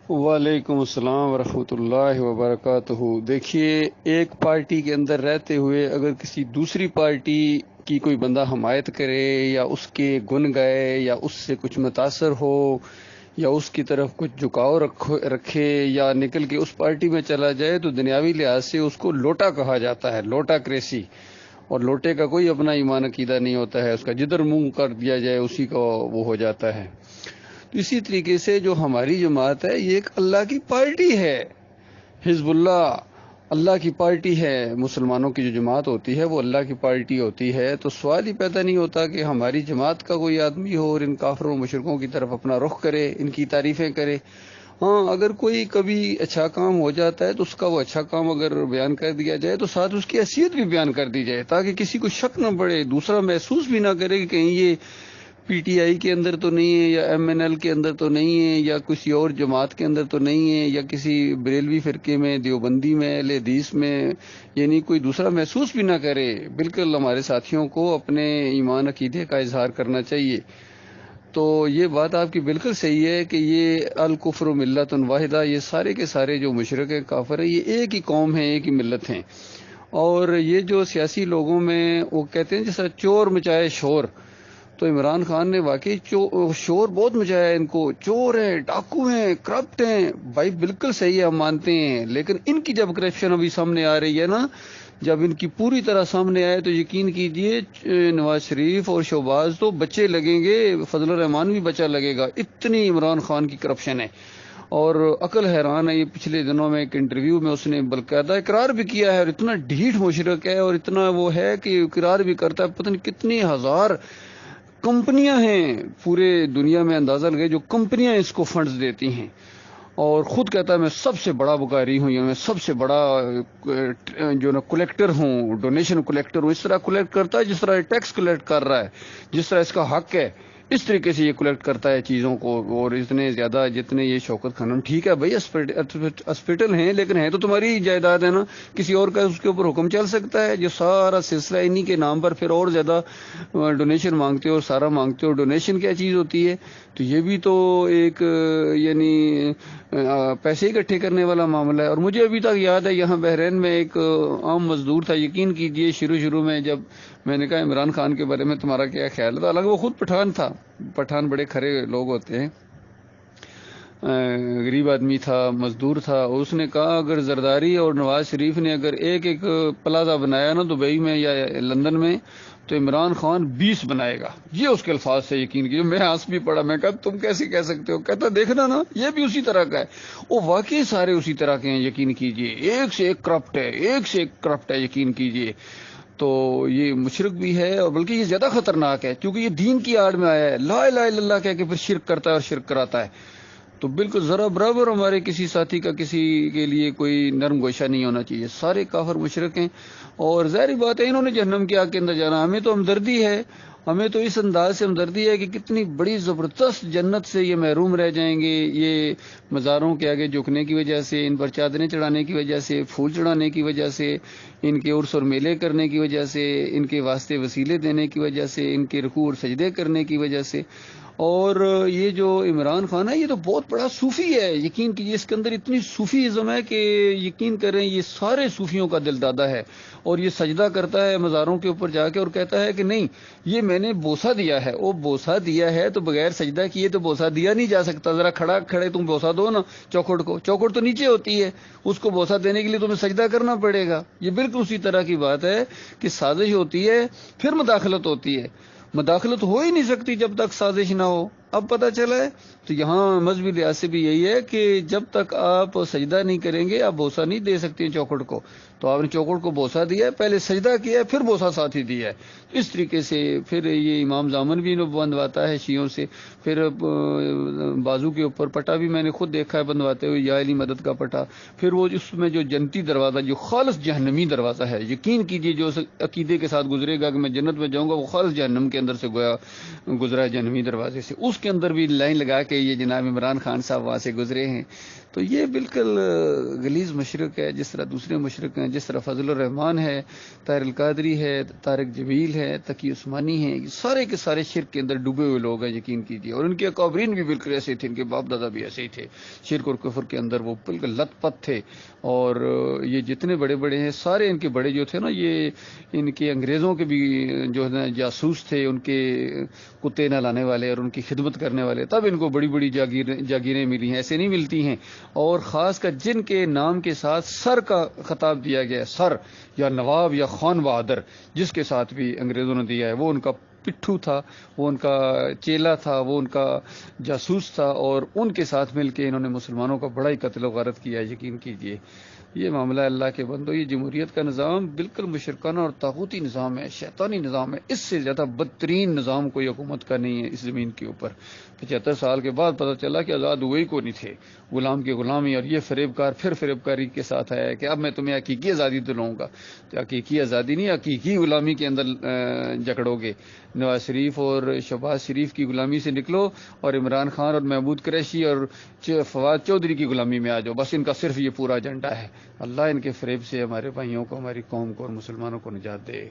وعلیکم السلام ورحمۃ اللہ وبرکاتہ۔ دیکھیے، ایک پارٹی کے اندر رہتے ہوئے اگر کسی دوسری پارٹی کی کوئی بندہ حمایت کرے یا اس کے گن گائے یا اس سے کچھ متاثر ہو یا اس کی طرف کچھ جھکاؤ رکھے یا نکل کے اس پارٹی میں چلا جائے تو دنیاوی لحاظ سے اس کو لوٹا کہا جاتا ہے، لوٹا کریسی۔ اور لوٹے کا کوئی اپنا ایمان عقیدہ نہیں ہوتا ہے، اس کا جدھر منہ کر دیا جائے اسی کا وہ ہو جاتا ہے۔ تو اسی طریقے سے جو ہماری جماعت ہے یہ ایک اللہ کی پارٹی ہے، حزب اللہ اللہ کی پارٹی ہے۔ مسلمانوں کی جو جماعت ہوتی ہے وہ اللہ کی پارٹی ہوتی ہے، تو سوال ہی پیدا نہیں ہوتا کہ ہماری جماعت کا کوئی آدمی ہو اور ان کافروں مشرکوں کی طرف اپنا رخ کرے، ان کی تعریفیں کرے۔ ہاں، اگر کوئی کبھی اچھا کام ہو جاتا ہے تو اس کا وہ اچھا کام اگر بیان کر دیا جائے تو ساتھ اس کی حیثیت بھی بیان کر دی جائے، تاکہ کسی کو شک نہ پڑے، دوسرا محسوس بھی نہ کرے کہ کہیں یہ پی ٹی آئی کے اندر تو نہیں ہے یا ایم این ایل کے اندر تو نہیں ہے یا کسی اور جماعت کے اندر تو نہیں ہے یا کسی بریلوی فرقے میں، دیوبندی میں، اہل حدیث میں، یعنی کوئی دوسرا محسوس بھی نہ کرے۔ بالکل ہمارے ساتھیوں کو اپنے ایمان عقیدے کا اظہار کرنا چاہیے۔ تو یہ بات آپ کی بالکل صحیح ہے کہ یہ الکفر ملت واحدہ، یہ سارے کے سارے جو مشرک ہیں، کافر ہیں، یہ ایک ہی قوم ہے، ایک ہی ملت ہیں۔ اور یہ جو سیاسی لوگوں میں وہ کہتے ہیں جیسا چور مچائے شور، تو عمران خان نے واقعی شور بہت مچایا، ان کو چور ہیں، ڈاکو ہیں، کرپٹ ہیں۔ بھائی بالکل صحیح ہے، ہم مانتے ہیں، لیکن ان کی جب کرپشن ابھی سامنے آ رہی ہے نا، جب ان کی پوری طرح سامنے آئے تو یقین کیجئے نواز شریف اور شہباز تو بچے لگیں گے، فضل الرحمان بھی بچہ لگے گا، اتنی عمران خان کی کرپشن ہے۔ اور عقل حیران ہے، یہ پچھلے دنوں میں ایک انٹرویو میں اس نے باقاعدہ اقرار بھی کیا ہے، اور اتنا ڈھیٹ مشرک ہے اور اتنا وہ ہے کہ اقرار بھی کرتا ہے، پتہ نہیں کتنی ہزار کمپنیاں ہیں پورے دنیا میں، اندازہ لگے جو کمپنیاں اس کو فنڈز دیتی ہیں، اور خود کہتا ہے میں سب سے بڑا بکاری ہوں، یا میں سب سے بڑا جو نا کلیکٹر ہوں، ڈونیشن کلیکٹر ہوں۔ اس طرح کلیکٹ کرتا ہے جس طرح ٹیکس کلیکٹ کر رہا ہے، جس طرح اس کا حق ہے، اس طریقے سے یہ کلیکٹ کرتا ہے چیزوں کو۔ اور اتنے زیادہ جتنے یہ شوکت خانم، ٹھیک ہے بھائی ہاسپٹل ہیں، لیکن ہے تو تمہاری جائیداد ہے نا، کسی اور کا اس کے اوپر حکم چل سکتا ہے؟ جو سارا سلسلہ انہی کے نام پر پھر اور زیادہ ڈونیشن مانگتے ہو اور سارا مانگتے ہو۔ ڈونیشن کیا چیز ہوتی ہے؟ تو یہ بھی تو ایک یعنی پیسے اکٹھے کرنے والا معاملہ ہے۔ اور مجھے ابھی تک یاد ہے، یہاں بحرین میں ایک عام مزدور تھا، یقین کیجئے شروع میں جب میں نے کہا عمران خان کے بارے میں تمہارا کیا خیال ہے، تو حالانکہ وہ خود پٹھان تھا، پٹھان بڑے کھرے لوگ ہوتے ہیں، غریب آدمی تھا، مزدور تھا، اور اس نے کہا اگر زرداری اور نواز شریف نے اگر ایک پلازہ بنایا نا دبئی میں یا لندن میں، تو عمران خان 20 بنائے گا۔ یہ اس کے الفاظ سے، یقین کیجیے میں ہنس بھی پڑا، میں کہا تم کیسے کہہ سکتے ہو؟ کہتا دیکھنا نا یہ بھی اسی طرح کا ہے۔ وہ واقعی سارے اسی طرح کے ہیں، یقین کیجیے، ایک سے ایک کرپٹ ہے، ایک سے ایک کرپٹ ہے، یقین کیجیے۔ تو یہ مشرک بھی ہے، اور بلکہ یہ زیادہ خطرناک ہے کیونکہ یہ دین کی آڑ میں آیا ہے، لا الہ الا اللہ کہہ کے پھر شرک کرتا ہے اور شرک کراتا ہے۔ تو بالکل ذرا برابر ہمارے کسی ساتھی کا کسی کے لیے کوئی نرم گوشہ نہیں ہونا چاہیے، سارے کافر مشرک ہیں، اور ظاہری بات ہے انہوں نے جہنم کی آگ کے اندر جانا۔ ہمیں تو ہمدردی ہے، ہمیں تو اس انداز سے ہمدردی ہے کہ کتنی بڑی زبردست جنت سے یہ محروم رہ جائیں گے، یہ مزاروں کے آگے جھکنے کی وجہ سے، ان پر چادریں چڑھانے کی وجہ سے، پھول چڑھانے کی وجہ سے، ان کے عرس اور میلے کرنے کی وجہ سے، ان کے واسطے وسیلے دینے کی وجہ سے، ان کے رکوع اور سجدے کرنے کی وجہ سے۔ اور یہ جو عمران خان ہے یہ تو بہت بڑا صوفی ہے، یقین کیجیے اس کے اندر اتنی صوفیزم ہے کہ یقین کریں یہ سارے صوفیوں کا دل دادا ہے، اور یہ سجدہ کرتا ہے مزاروں کے اوپر جا کے اور کہتا ہے کہ نہیں یہ میں نے بوسہ دیا ہے۔ وہ بوسہ دیا ہے تو بغیر سجدہ کیے تو بوسہ دیا نہیں جا سکتا، ذرا کھڑے تم بوسہ دو نا چوکھٹ کو، چوکھٹ تو نیچے ہوتی ہے، اس کو بوسہ دینے کے لیے تمہیں سجدہ کرنا پڑے گا۔ یہ بالکل اسی طرح کی بات ہے کہ سازش ہوتی ہے پھر مداخلت ہوتی ہے، مداخلت ہو ہی نہیں سکتی جب تک سازش نہ ہو۔ اب پتہ چلا ہے تو یہاں مذہبی لحاظ سے بھی یہی ہے کہ جب تک آپ سجدہ نہیں کریں گے آپ بوسہ نہیں دے سکتے ہیں چوکھٹ کو۔ تو آپ نے چوکھٹ کو بوسہ دیا ہے، پہلے سجدہ کیا ہے پھر بوسہ ساتھ ہی دیا ہے۔ اس طریقے سے پھر یہ امام زامن بھی بندواتا ہے شیعوں سے، پھر بازو کے اوپر پٹا بھی میں نے خود دیکھا ہے بندواتے ہوئے، یا علی مدد کا پٹا، پھر وہ اس میں جو جنتی دروازہ جو خالص جہنمی دروازہ ہے، یقین کیجئے جو عقیدے کے ساتھ گزرے گا کہ میں جنت میں جاؤں گا، وہ خالص جہنم کے اندر سے گزرا ہے جہنمی دروازے سے، اس کے اندر بھی لائن لگا کے یہ جناب عمران خان صاحب وہاں سے گزرے ہیں. تو یہ بالکل غلیظ مشرق ہے، جس طرح دوسرے مشرق ہیں، جس طرح فضل الرحمان ہے، طاہر القادری ہے، طارق جمیل ہے، تقی عثمانی ہیں، یہ سارے کے سارے شرک کے اندر ڈوبے ہوئے لوگ ہیں، یقین کیجیے. اور ان کے اکابرین بھی بالکل ایسے تھے، ان کے باپ دادا بھی ایسے ہی تھے، شرک اور کفر کے اندر وہ بالکل لت پت تھے. اور یہ جتنے بڑے بڑے ہیں سارے ان کے بڑے جو تھے نا، یہ ان کے انگریزوں کے بھی جو ہے نا جاسوس تھے، ان کے کتے نہ لانے والے اور ان کی خدمت کرنے والے. تب ان کو بڑی بڑی جاگیریں ملی ہیں، ایسے نہیں ملتی ہیں. اور خاص کر جن کے نام کے ساتھ سر کا خطاب دیا گیا ہے، سر یا نواب یا خان بہادر، جس کے ساتھ بھی انگریزوں نے دیا ہے، وہ ان کا پٹھو تھا، وہ ان کا چیلا تھا، وہ ان کا جاسوس تھا. اور ان کے ساتھ مل کے انہوں نے مسلمانوں کا بڑا ہی قتل و غارت کیا. یقین کیجیے یہ معاملہ اللہ کے بندو، یہ جمہوریت کا نظام بالکل مشرکانہ اور طاغوتی نظام ہے، شیطانی نظام ہے. اس سے زیادہ بدترین نظام کوئی حکومت کا نہیں ہے اس زمین کے اوپر. 75 سال کے بعد پتہ چلا کہ آزاد ہوئے ہی کو نہیں تھے، غلام کی غلامی. اور یہ فریب کار پھر فریب کاری کے ساتھ آیا ہے کہ اب میں تمہیں حقیقی آزادی دلاؤں گا. تو حقیقی آزادی نہیں، حقیقی غلامی کے اندر جکڑو گے. نواز شریف اور شہباز شریف کی غلامی سے نکلو اور عمران خان اور محمود قریشی اور فواد چودھری کی غلامی میں آ جاؤ. بس ان کا صرف یہ پورا ایجنڈا ہے. اللہ ان کے فریب سے ہمارے بھائیوں کو، ہماری قوم کو اور مسلمانوں کو نجات دے.